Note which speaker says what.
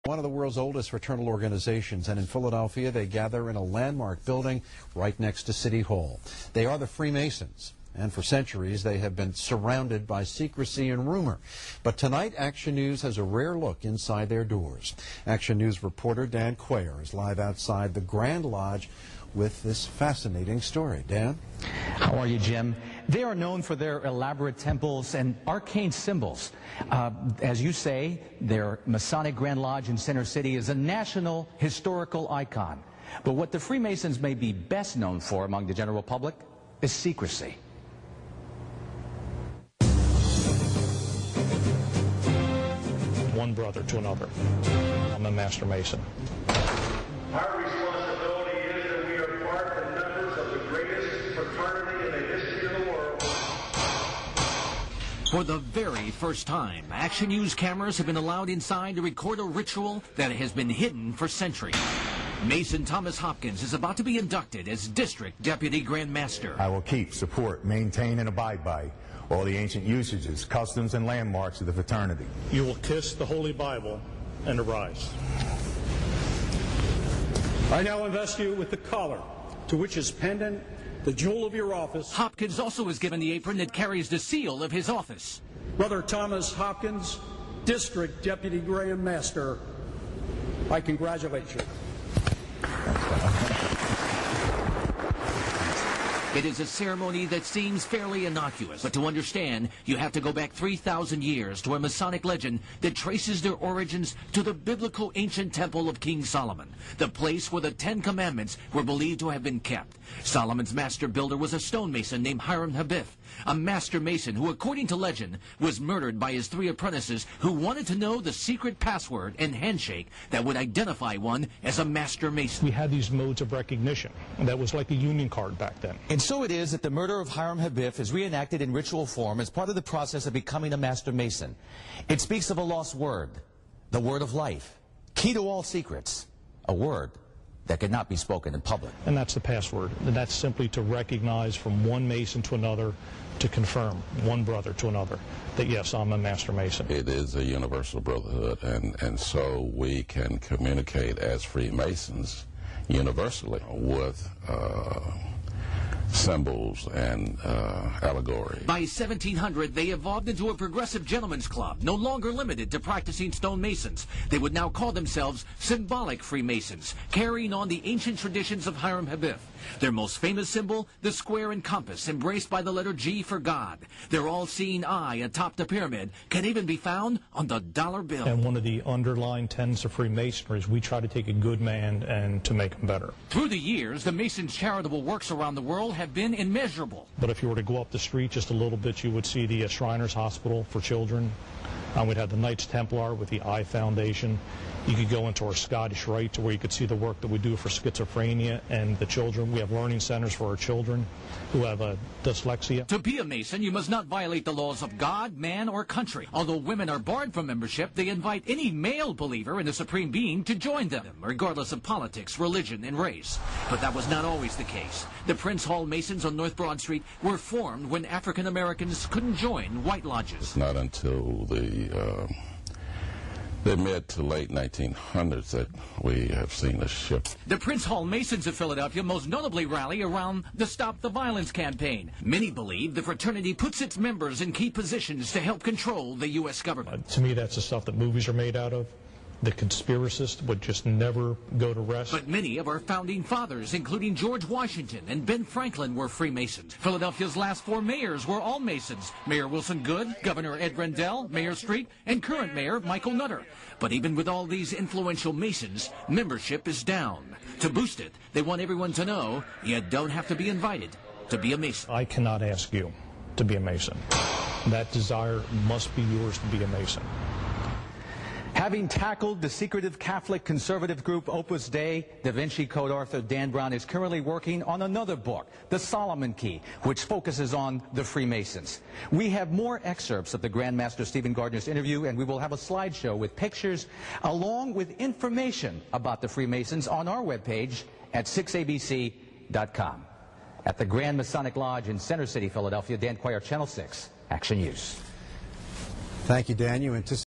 Speaker 1: One of the world's oldest fraternal organizations, and in Philadelphia they gather in a landmark building right next to City Hall. They are the Freemasons, and for centuries they have been surrounded by secrecy and rumor. But tonight Action News has a rare look inside their doors. Action News reporter Dan Quayer is live outside the Grand Lodge with this fascinating story. Dan?
Speaker 2: How are you, Jim? They are known for their elaborate temples and arcane symbols. As you say, their Masonic Grand Lodge in Center City is a national historical icon. But what the Freemasons may be best known for among the general public is secrecy.
Speaker 3: One brother to another. I'm a Master Mason.
Speaker 4: Our responsibility is that we are part and members of the greatest fraternity in the history of the world.
Speaker 5: For the very first time, Action News cameras have been allowed inside to record a ritual that has been hidden for centuries. Mason Thomas Hopkins is about to be inducted as District Deputy Grand Master.
Speaker 6: I will keep, support, maintain, and abide by all the ancient usages, customs, and landmarks of the fraternity.
Speaker 3: You will kiss the Holy Bible and arise.
Speaker 7: I now invest you with the collar, to which is pendant the jewel of your office.
Speaker 5: Hopkins also is given the apron that carries the seal of his office.
Speaker 7: Brother Thomas Hopkins, District Deputy Grand Master, I congratulate you.
Speaker 5: It is a ceremony that seems fairly innocuous, but to understand, you have to go back 3,000 years to a Masonic legend that traces their origins to the biblical ancient temple of King Solomon, the place where the 10 Commandments were believed to have been kept. Solomon's master builder was a stonemason named Hiram Habith, a master mason who, according to legend, was murdered by his 3 apprentices who wanted to know the secret password and handshake that would identify one as a master mason.
Speaker 3: We had these modes of recognition, and that was like a union card back then.
Speaker 2: And so it is that the murder of Hiram Habith is reenacted in ritual form as part of the process of becoming a Master Mason. It speaks of a lost word, the word of life, key to all secrets, a word that could not be spoken in public.
Speaker 3: And that's the password. And that's simply to recognize from one Mason to another, to confirm one brother to another that yes, I'm a Master Mason.
Speaker 8: It is a universal brotherhood, and so we can communicate as Freemasons universally with symbols and allegory.
Speaker 5: By 1700, they evolved into a progressive gentlemen's club, no longer limited to practicing stonemasons. They would now call themselves symbolic Freemasons, carrying on the ancient traditions of Hiram Habith. Their most famous symbol, the square and compass, embraced by the letter G for God. Their all-seeing eye atop the pyramid can even be found on the dollar bill.
Speaker 3: And one of the underlying tenets of Freemasonry is we try to take a good man and to make him better.
Speaker 5: Through the years, the Masons' charitable works around the world have been immeasurable.
Speaker 3: But if you were to go up the street just a little bit, you would see the Shriners Hospital for Children. We'd have the Knights Templar with the Eye Foundation. You could go into our Scottish Rite where you could see the work that we do for schizophrenia and the children. We have learning centers for our children who have dyslexia.
Speaker 5: To be a Mason, you must not violate the laws of God, man, or country. Although women are barred from membership, they invite any male believer in the Supreme Being to join them, regardless of politics, religion, and race. But that was not always the case. The Prince Hall Masons on North Broad Street were formed when African Americans couldn't join white lodges.
Speaker 8: It's not until the mid to late 1900s that we have seen a shift.
Speaker 5: The Prince Hall Masons of Philadelphia most notably rally around the Stop the Violence campaign. Many believe the fraternity puts its members in key positions to help control the U.S. government.
Speaker 3: To me, that's the stuff that movies are made out of. The conspiracists would just never go to rest.
Speaker 5: But many of our founding fathers, including George Washington and Ben Franklin, were Freemasons. Philadelphia's last 4 mayors were all Masons. Mayor Wilson Goode, Governor Ed Rendell, Mayor Street, and current Mayor Michael Nutter. But even with all these influential Masons, membership is down. To boost it, they want everyone to know you don't have to be invited to be a Mason.
Speaker 3: I cannot ask you to be a Mason. That desire must be yours to be a Mason.
Speaker 2: Having tackled the secretive Catholic conservative group Opus Dei, Da Vinci Code author Dan Brown is currently working on another book, The Solomon Key, which focuses on the Freemasons. We have more excerpts of the Grand Master Stephen Gardner's interview, and we will have a slideshow with pictures along with information about the Freemasons on our webpage at 6abc.com. At the Grand Masonic Lodge in Center City, Philadelphia, Dan Quayer, Channel 6, Action News.
Speaker 1: Thank you, Dan. You anticipate